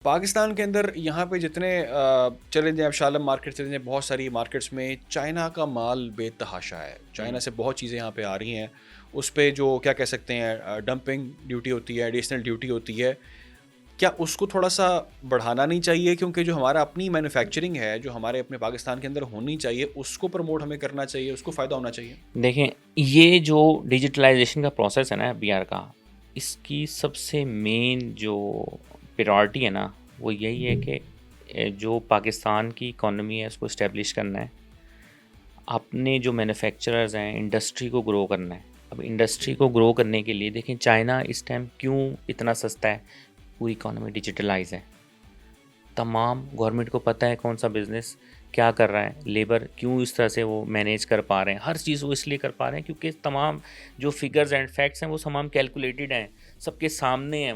पाकिस्तान के अंदर यहाँ पे जितने चले जाएँ, आप शालम मार्केट चले जाएँ, बहुत सारी मार्केट्स में चाइना का माल बेतहाशा है। चाइना हुँ। से बहुत चीज़ें यहाँ पे आ रही हैं। उस पे जो क्या कह सकते हैं डंपिंग ड्यूटी होती है, एडिशनल ड्यूटी होती है। क्या उसको थोड़ा-सा बढ़ाना नहीं चाहिए? क्योंकि जो हमारा अपनी मैन्युफैक्चरिंग है, जो हमारे अपने पाकिस्तान के अंदर होनी चाहिए, उसको प्रमोट हमें करना चाहिए, उसको फ़ायदा होना चाहिए। देखें, ये जो डिजिटलाइज़ेशन का प्रोसेस है ना एफबीआर का, इसकी सबसे मेन जो प्रायोरिटी है ना, वो यही है कि जो पाकिस्तान की इकॉनमी है उसको इस्टेब्लिश करना है। अपने जो मैन्युफैक्चरर्स हैं, इंडस्ट्री को ग्रो करना है। अब इंडस्ट्री को ग्रो करने के लिए देखें चाइना इस टाइम क्यों इतना सस्ता है? पूरी इकॉनमी डिजिटलाइज़ है। तमाम गवर्नमेंट को पता है कौन सा बिज़नेस क्या कर रहा है, लेबर क्यों इस तरह से वो मैनेज कर पा रहे हैं। हर चीज़ वो इसलिए कर पा रहे हैं क्योंकि तमाम जो फिगर्स एंड फैक्ट्स हैं वो तमाम कैलकुलेटेड हैं, सबके सामने हैं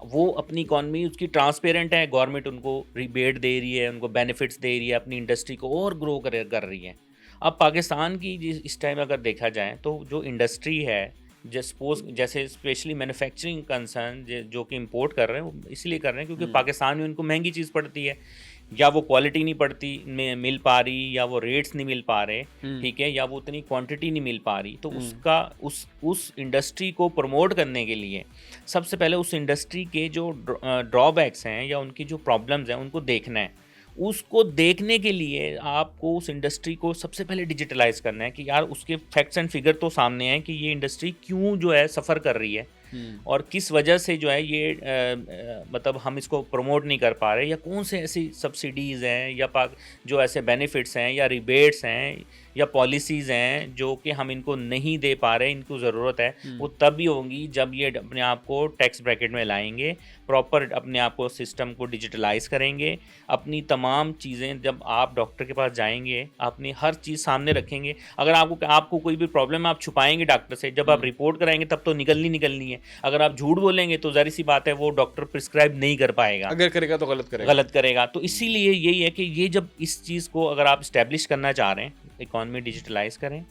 वो अपनी इकॉनमी उसकी ट्रांसपेरेंट है, गवर्नमेंट उनको रिबेट दे रही है, उनको बेनिफिट्स दे रही है, अपनी इंडस्ट्री को और ग्रो कर रही है। अब पाकिस्तान की इस टाइम अगर देखा जाए तो जो इंडस्ट्री है, सपोज जैसे स्पेशली मैन्युफैक्चरिंग कंसर्न जो कि इंपोर्ट कर रहे हैं वो इसलिए कर रहे हैं क्योंकि हुँ, पाकिस्तान में उनको महंगी चीज़ पड़ती है, या वो क्वालिटी नहीं पड़ती मिल पा रही, या वो रेट्स नहीं मिल पा रहे, हुँ, ठीक है, या वो उतनी क्वांटिटी नहीं मिल पा रही। तो हुँ, उसका उस इंडस्ट्री को प्रमोट करने के लिए सबसे पहले उस इंडस्ट्री के जो ड्रॉबैक्स हैं या उनकी जो प्रॉब्लम्स हैं उनको देखना है। उसको देखने के लिए आपको उस इंडस्ट्री को सबसे पहले डिजिटलाइज करना है कि यार उसके फैक्ट्स एंड फिगर तो सामने हैं कि ये इंडस्ट्री क्यों जो है सफ़र कर रही है हुँ, और किस वजह से जो है ये मतलब हम इसको प्रमोट नहीं कर पा रहे, या कौन से ऐसी सब्सिडीज़ हैं या पाक जो ऐसे बेनिफिट्स हैं या रिबेट्स हैं या पॉलिसीज़ हैं जो कि हम इनको नहीं दे पा रहे, इनको ज़रूरत है। वो हुँ, तभी होंगी जब ये अपने आप को टैक्स ब्रैकेट में लाएंगे, प्रॉपर अपने आप को सिस्टम को डिजिटलाइज करेंगे। अपनी तमाम चीज़ें जब आप डॉक्टर के पास जाएंगे अपनी हर चीज़ सामने रखेंगे। अगर आपको आपको कोई भी प्रॉब्लम है आप छुपाएंगे डॉक्टर से, जब आप हुँ। रिपोर्ट कराएंगे तब तो निकलनी है। अगर आप झूठ बोलेंगे तो ज़ाहिर सी बात है वो डॉक्टर प्रिस्क्राइब नहीं कर पाएगा, अगर करेगा तो गलत करेगा। गलत करेगा। तो इसीलिए यही है कि ये जब इस चीज़ को अगर आप इस्टेब्लिश करना चाह रहे हैं, इकॉनमी डिजिटलाइज करें,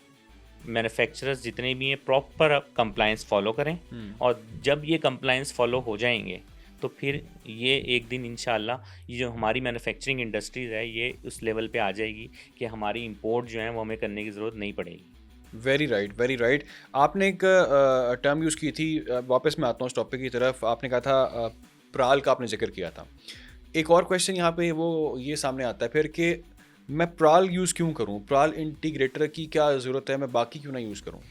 मैन्युफैक्चरर्स जितने भी हैं प्रॉपर कंप्लायंस फॉलो करें, हुँ। और जब ये कंप्लायंस फॉलो हो जाएंगे तो फिर ये एक दिन इंशाल्लाह ये जो हमारी मैन्युफैक्चरिंग इंडस्ट्रीज़ है ये उस लेवल पे आ जाएगी कि हमारी इंपोर्ट जो है वो हमें करने की ज़रूरत नहीं पड़ेगी। Very right, very right. आपने एक टर्म यूज़ की थी, वापस मैं आता हूँ उस टॉपिक की तरफ। आपने कहा था प्राल का आपने ज़िक्र किया था। एक और क्वेश्चन यहाँ पे वो ये सामने आता है फिर कि मैं प्राल यूज़ क्यों करूँ? प्राल इंटीग्रेटर की क्या ज़रूरत है? मैं बाकी क्यों ना यूज़ करूँ?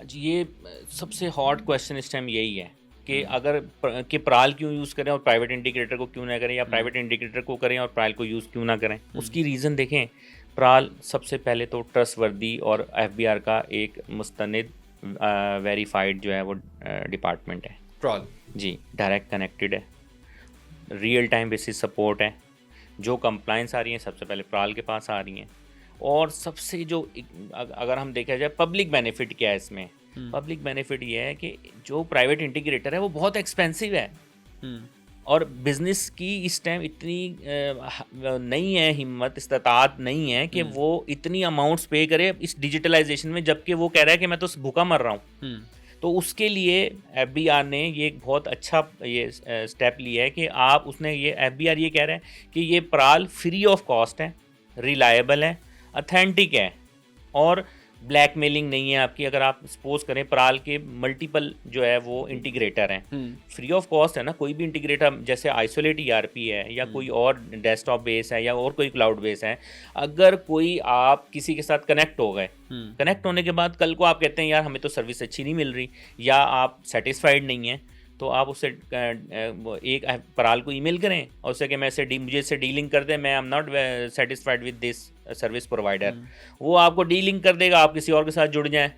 जी, ये सबसे हॉट क्वेश्चन इस टाइम यही है कि हुँ, अगर कि प्राल क्यों यूज़ करें और प्राइवेट इंडिकेटर को क्यों ना करें, या हुँ, प्राइवेट इंडिकेटर को करें और प्राल को यूज़ क्यों ना करें। हुँ। उसकी रीज़न देखें, प्राल सबसे पहले तो ट्रस्टवर्दी और एफबीआर का एक मुस्तनिद वेरीफाइड जो है वो डिपार्टमेंट है। प्राल। जी, डायरेक्ट कनेक्टेड है, रियल टाइम बेसिस सपोर्ट है। जो कंप्लाइंस आ रही हैं सबसे पहले प्राल के पास आ रही हैं। और सबसे जो अगर हम देखा जाए पब्लिक बेनिफिट क्या है इसमें, हुँ, पब्लिक बेनिफिट ये है कि जो प्राइवेट इंटीग्रेटर है वो बहुत एक्सपेंसिव है, हुँ, और बिजनेस की इस टाइम इतनी नहीं है हिम्मत, इस्तात नहीं है कि हुँ, वो इतनी अमाउंट्स पे करे इस डिजिटलाइजेशन में, जबकि वो कह रहा है कि मैं तो भूखा मर रहा हूँ। हुँ, तो उसके लिए एफबीआर ने ये एक बहुत अच्छा ये स्टेप लिया है कि आप उसने ये एफबीआर ये कह रहा है कि ये प्राल फ्री ऑफ कॉस्ट है, रिलायबल है, अथेंटिक है, और ब्लैकमेलिंग नहीं है आपकी। अगर आप सपोज करें प्राल के मल्टीपल जो है वो इंटीग्रेटर हैं, हुँ, फ्री ऑफ कॉस्ट है ना, कोई भी इंटीग्रेटर जैसे आइसोलेट ईआरपी है या हुँ, कोई और डेस्कटॉप बेस है या और कोई क्लाउड बेस है, अगर कोई आप किसी के साथ कनेक्ट हो गए, हुँ, कनेक्ट होने के बाद कल को आप कहते हैं यार हमें तो सर्विस अच्छी नहीं मिल रही, या आप सेटिस्फाइड नहीं हैं, तो आप उससे वो एक पराल को ईमेल करें और उससे कि मैं मुझे इससे डीलिंग कर दें, मैं am not satisfied with this service provider. हुँ। वो आपको डीलिंग कर देगा, आप किसी और के साथ जुड़ जाएं।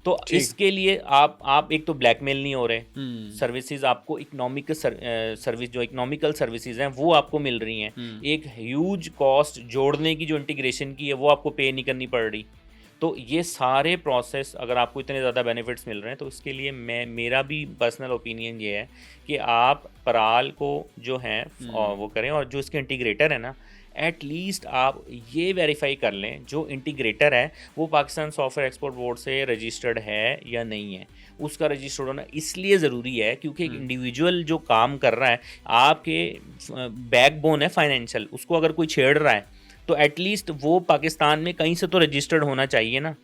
तो ठीक। इसके लिए आप एक तो ब्लैकमेल नहीं हो रहे, हुँ, सर्विसेज आपको इकोनॉमिक सर्विस जो इकोनॉमिकल सर्विसेज हैं वो आपको मिल रही हैं। हुँ, एक ह्यूज कॉस्ट जोड़ने की जो इंटीग्रेशन की है वो आपको पे नहीं करनी पड़ रही। तो ये सारे प्रोसेस अगर आपको इतने ज़्यादा बेनिफिट्स मिल रहे हैं तो इसके लिए मेरा भी पर्सनल ओपिनियन ये है कि आप पराल को जो है हुँ, वो करें, और जो इसके इंटीग्रेटर है ना, एट लीस्ट आप ये वेरीफाई कर लें जो इंटीग्रेटर है वो पाकिस्तान सॉफ्टवेयर एक्सपोर्ट बोर्ड से रजिस्टर्ड है या नहीं है। उसका रजिस्टर्ड होना इसलिए ज़रूरी है क्योंकि एक इंडिविजुअल जो काम कर रहा है, आपके बैकबोन है फाइनेंशियल, उसको अगर कोई छेड़ रहा है तो एटलीस्ट वो पाकिस्तान में कहीं से तो रजिस्टर्ड होना चाहिए ना।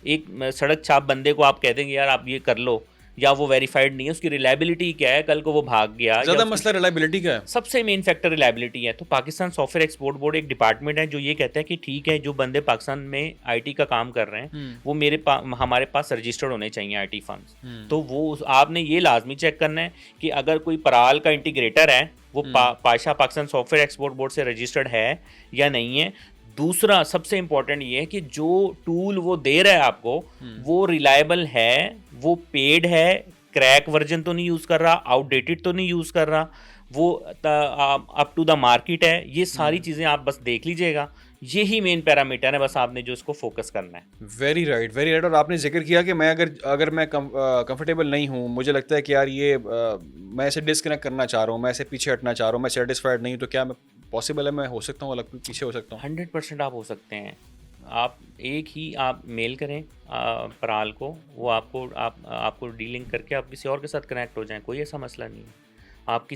एक सड़क छाप बंदे को आप कह देंगे यार आप ये कर लो, या वो वेरीफाइड नहीं है, उसकी रिलायबिलिटी क्या है, कल को वो भाग गया, ज़्यादा मसला रिलायबिलिटी का है। सबसे मेन फैक्टर रिलायबिलिटी है। तो पाकिस्तान सॉफ्टवेयर एक्सपोर्ट बोर्ड एक डिपार्टमेंट है जो ये कहता है कि ठीक है जो बंदे पाकिस्तान में आईटी का काम कर रहे हैं वो हमारे पास रजिस्टर्ड होने चाहिए आईटी फर्म्स। तो वो आपने ये लाजमी चेक करना है कि अगर कोई पराल का इंटीग्रेटर है वो पाकिस्तान सॉफ्टवेयर एक्सपोर्ट बोर्ड से रजिस्टर्ड है या नहीं है। दूसरा सबसे इंपॉर्टेंट ये है कि जो टूल वो दे रहा है आपको वो रिलायबल है, वो पेड है, क्रैक वर्जन तो नहीं यूज़ कर रहा, आउटडेटेड तो नहीं यूज़ कर रहा, वो अप टू द मार्केट है। ये सारी चीज़ें आप बस देख लीजिएगा, यही मेन पैरामीटर है, बस आपने जो इसको फोकस करना है। Very right, very right. और आपने जिक्र किया कि मैं अगर मैं कंफर्टेबल नहीं हूँ, मुझे लगता है कि यार ये मैं इसे डिस्कनेक्ट करना चाह रहा हूँ, मैं इसे पीछे हटना चाह रहा हूँ, मैं सेटिस्फाइड नहीं हूँ, तो क्या मैं पॉसिबल है मैं हो सकता हूँ अलग पीछे हो सकता हूँ? 100% आप हो सकते हैं। आप एक ही आप मेल करें पराल को, वो आपको डीलिंग करके आप किसी और के साथ कनेक्ट हो जाएं, कोई ऐसा मसला नहीं है। आप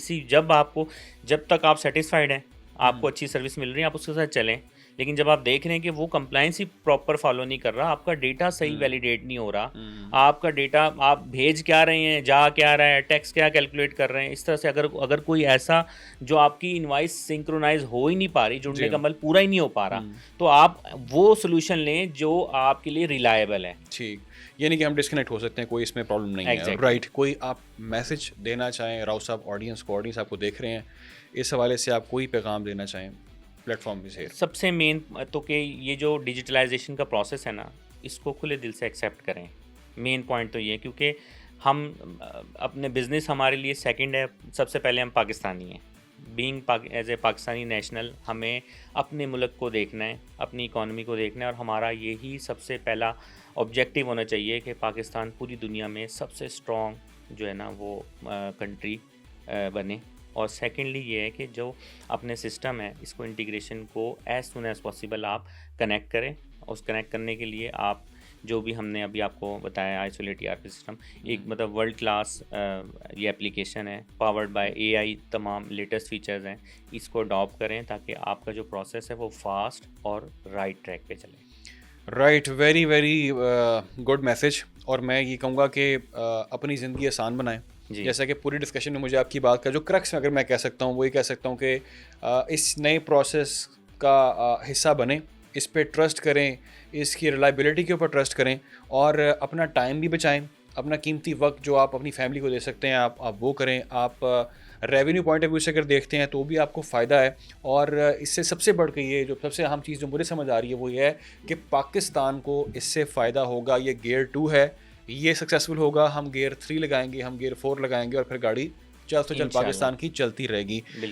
जब तक आप सेटिस्फाइड हैं, आपको अच्छी सर्विस मिल रही है, आप उसके साथ चलें। लेकिन जब आप देख रहे हैं कि वो कंप्लायंस ही प्रॉपर फॉलो नहीं कर रहा, आपका डेटा सही वैलिडेट नहीं हो रहा, आपका डेटा आप भेज क्या रहे हैं, जा क्या रहा है, टैक्स क्या कैलकुलेट कर रहे हैं, इस तरह से अगर कोई ऐसा जो आपकी इनवाइस सिंक्रोनाइज हो ही नहीं पा रही, जुड़ने का अमल पूरा ही नहीं हो पा रहा, तो आप वो सोल्यूशन लें जो आपके लिए रिलायबल है। ठीक, यानी कि हम डिस्कनेक्ट हो सकते हैं, कोई इसमें प्रॉब्लम नहीं है। राइट, कोई आप मैसेज देना चाहें राव साहब ऑडियंस आपको देख रहे हैं, इस हवाले से आप कोई पैगाम देना चाहें प्लेटफॉर्म से? सबसे मेन तो कि ये जो डिजिटलाइजेशन का प्रोसेस है ना, इसको खुले दिल से एक्सेप्ट करें। मेन पॉइंट तो ये, क्योंकि हम अपने बिज़नेस हमारे लिए सेकंड है, सबसे पहले हम पाकिस्तानी हैं। Being as a Pakistani national हमें अपने मुल्क को देखना है, अपनी इकॉनमी को देखना है, और हमारा यही सबसे पहला ऑब्जेक्टिव होना चाहिए कि पाकिस्तान पूरी दुनिया में सबसे स्ट्रॉन्ग जो है ना वो कंट्री बने। और सेकेंडली ये है कि जो अपने सिस्टम है इसको इंटीग्रेशन को एज़ सुन एज़ पॉसिबल आप कनेक्ट करें। उस कनेक्ट करने के लिए आप जो भी हमने अभी आपको बताया आइसोलेट ईआरपी सिस्टम एक मतलब वर्ल्ड क्लास ये एप्लीकेशन है, पावर्ड बाय एआई, तमाम लेटेस्ट फीचर्स हैं, इसको अडॉप्ट करें ताकि आपका जो प्रोसेस है वो फास्ट और राइट ट्रैक पे चले। Right, very very good message. और मैं ये कहूँगा कि अपनी ज़िंदगी आसान बनाएं। जैसा कि पूरी डिस्कशन में मुझे आपकी बात का जो क्रक्स अगर मैं कह सकता हूँ वो ये कह सकता हूँ कि इस नए प्रोसेस का हिस्सा बने, इस पे ट्रस्ट करें, इसकी रिलायबिलिटी के ऊपर ट्रस्ट करें, और अपना टाइम भी बचाएं, अपना कीमती वक्त जो आप अपनी फैमिली को दे सकते हैं आप वो करें। आप रेवेन्यू पॉइंट ऑफ व्यू से अगर देखते हैं तो भी आपको फ़ायदा है। और इससे सबसे बढ़ के ये जो सबसे अहम चीज़ जो मुझे समझ आ रही है वो ये है कि पाकिस्तान को इससे फ़ायदा होगा। ये गियर 2 है, ये सक्सेसफुल होगा, हम गियर 3 लगाएंगे, हम गियर 4 लगाएंगे, और फिर गाड़ी जल्द से जल्द पाकिस्तान की चलती रहेगी।